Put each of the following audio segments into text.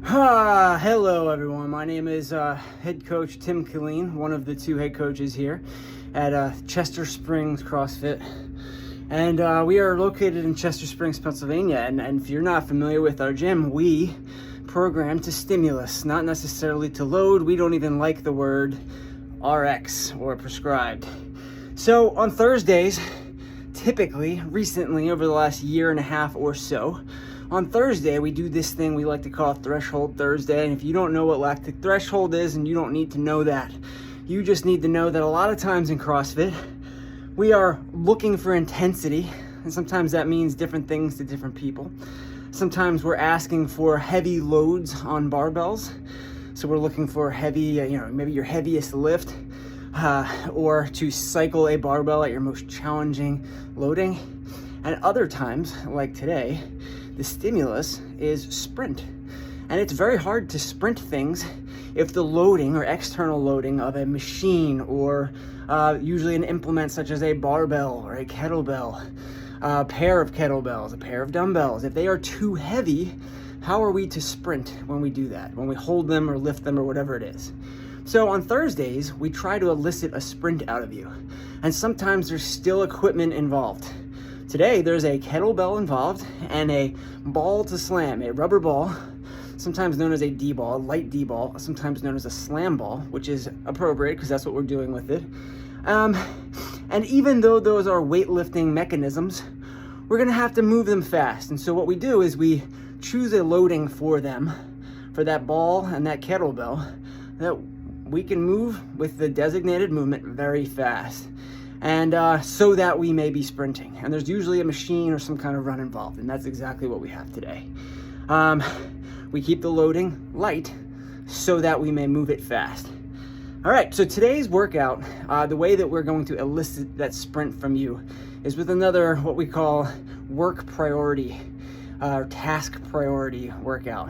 Hello everyone, my name is head coach Tim Killeen, one of the two head coaches here at Chester Springs CrossFit. And we are located in Chester Springs, Pennsylvania, and if you're not familiar with our gym, we program to stimulus, not necessarily to load. We don't even like the word RX or prescribed. So on Thursdays, typically, recently, over the last year and a half or so, on Thursday, we do this thing we like to call Threshold Thursday. And if you don't know what lactic threshold is, and you don't need to know that, you just need to know that a lot of times in CrossFit, we are looking for intensity. And sometimes that means different things to different people. Sometimes we're asking for heavy loads on barbells. So we're looking for heavy, maybe your heaviest lift, or to cycle a barbell at your most challenging loading. And other times, like today, the stimulus is sprint. And it's very hard to sprint things if the loading or external loading of a machine or usually an implement such as a barbell or a kettlebell, a pair of kettlebells, a pair of dumbbells, if they are too heavy, how are we to sprint when we do that, when we hold them or lift them or whatever it is? So on Thursdays, we try to elicit a sprint out of you. And sometimes there's still equipment involved. Today, there's a kettlebell involved and a ball to slam, a rubber ball, sometimes known as a D-ball, a light D-ball, sometimes known as a slam ball, which is appropriate because that's what we're doing with it. And even though those are weightlifting mechanisms, we're gonna have to move them fast. And so what we do is we choose a loading for them, for that ball and that kettlebell, that we can move with the designated movement very fast. And so that we may be sprinting. And there's usually a machine or some kind of run involved, and that's exactly what we have today. We keep the loading light so that we may move it fast. All right, so today's workout, the way that we're going to elicit that sprint from you is with another, what we call work priority, or task priority workout,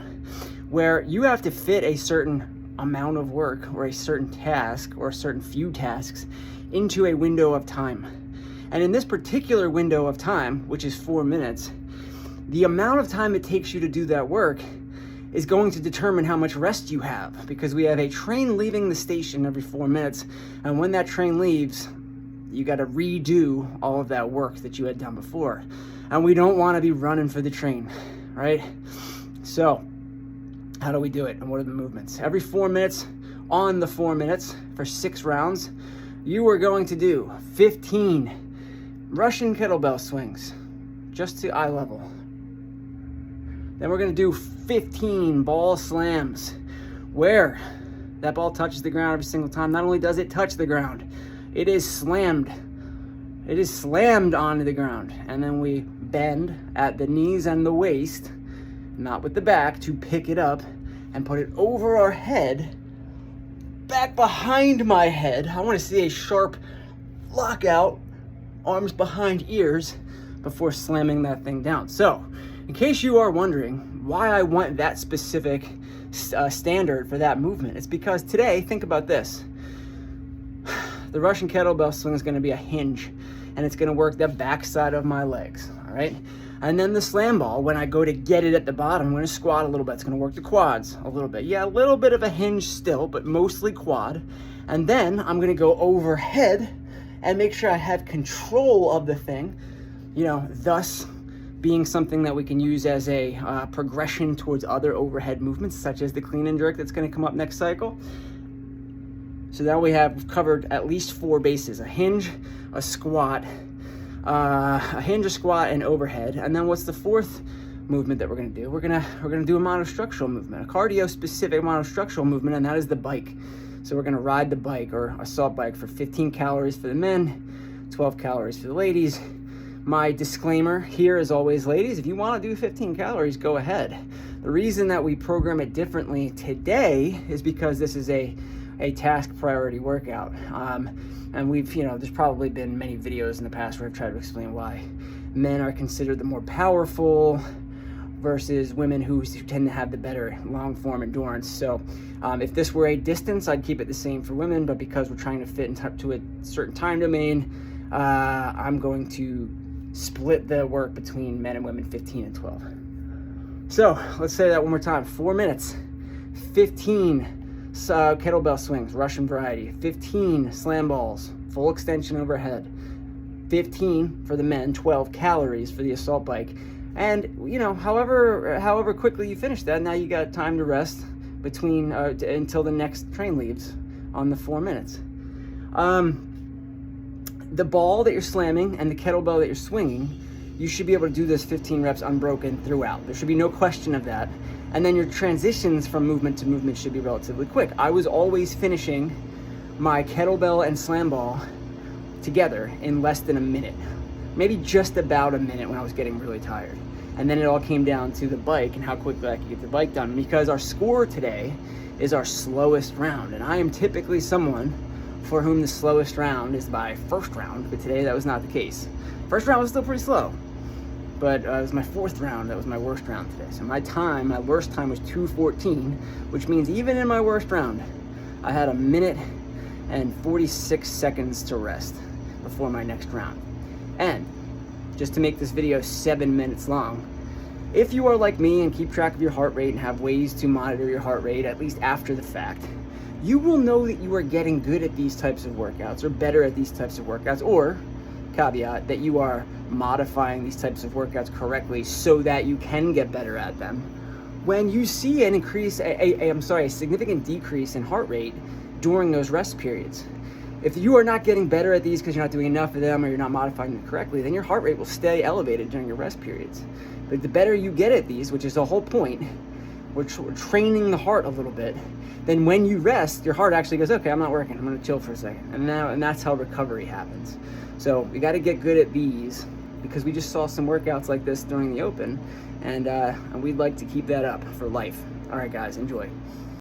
where you have to fit a certain amount of work or a certain task or a certain few tasks into a window of time. And in this particular window of time, which is 4 minutes, the amount of time it takes you to do that work is going to determine how much rest you have, because we have a train leaving the station every 4 minutes. And when that train leaves, you got to redo all of that work that you had done before. And we don't want to be running for the train, right? So how do we do it? And what are the movements? Every 4 minutes, on the 4 minutes for 6 rounds, you are going to do 15 Russian kettlebell swings, just to eye level. Then we're going to do 15 ball slams, where that ball touches the ground every single time. Not only does it touch the ground, it is slammed. It is slammed onto the ground. And then we bend at the knees and the waist, not with the back, to pick it up and put it over our head, back behind my head. I want to see a sharp lockout, arms behind ears, before slamming that thing down. So, in case you are wondering why I want that specific standard for that movement, it's because today, think about this. The Russian kettlebell swing is going to be a hinge, and it's going to work the backside of my legs, all right? And then the slam ball, when I go to get it at the bottom, I'm going to squat a little bit. It's going to work the quads a little bit. Yeah, a little bit of a hinge still, but mostly quad. And then I'm going to go overhead and make sure I have control of the thing, thus being something that we can use as a progression towards other overhead movements, such as the clean and jerk that's going to come up next cycle. So now we have covered at least 4 bases: a hinge, a squat, a squat, and overhead. And then what's the 4th movement that we're going to do? We're going to do a monostructural movement, a cardio-specific monostructural movement, and that is the bike. So we're going to ride the bike, or assault bike, for 15 calories for the men, 12 calories for the ladies. My disclaimer here is always, ladies, if you want to do 15 calories, go ahead. The reason that we program it differently today is because this is a task priority workout. And we've, there's probably been many videos in the past where I've tried to explain why men are considered the more powerful versus women who tend to have the better long form endurance. So if this were a distance, I'd keep it the same for women, but because we're trying to fit into a certain time domain, I'm going to split the work between men and women, 15 and 12. So let's say that one more time. 4 minutes. 15 kettlebell swings, Russian variety, 15 slam balls, full extension overhead, 15 for the men, 12 calories for the assault bike. And you know, however quickly you finish that, now you got time to rest between until the next train leaves on the 4 minutes. The ball that you're slamming and the kettlebell that you're swinging, you should be able to do this 15 reps unbroken throughout. There should be no question of that. And then your transitions from movement to movement should be relatively quick. I was always finishing my kettlebell and slam ball together in less than a minute, maybe just about a minute when I was getting really tired. And then it all came down to the bike and how quickly I could get the bike done, because our score today is our slowest round. And I am typically someone for whom the slowest round is by first round, but today that was not the case. First round was still pretty slow, but it was my fourth round that was my worst round today. So my worst time was 2:14, which means even in my worst round, I had 1 minute and 46 seconds to rest before my next round. And just to make this video 7 minutes long, if you are like me and keep track of your heart rate and have ways to monitor your heart rate, at least after the fact, you will know that you are getting good at these types of workouts, or better at these types of workouts, or caveat, that you are modifying these types of workouts correctly so that you can get better at them. When you see an increase, a significant decrease in heart rate during those rest periods, if you are not getting better at these because you're not doing enough of them or you're not modifying them correctly, then your heart rate will stay elevated during your rest periods. But the better you get at these, which is the whole point, we're training the heart a little bit, then when you rest, your heart actually goes, okay, I'm not working, I'm gonna chill for a second. And that's how recovery happens. So we gotta get good at these, because we just saw some workouts like this during the open, and we'd like to keep that up for life. All right, guys, enjoy.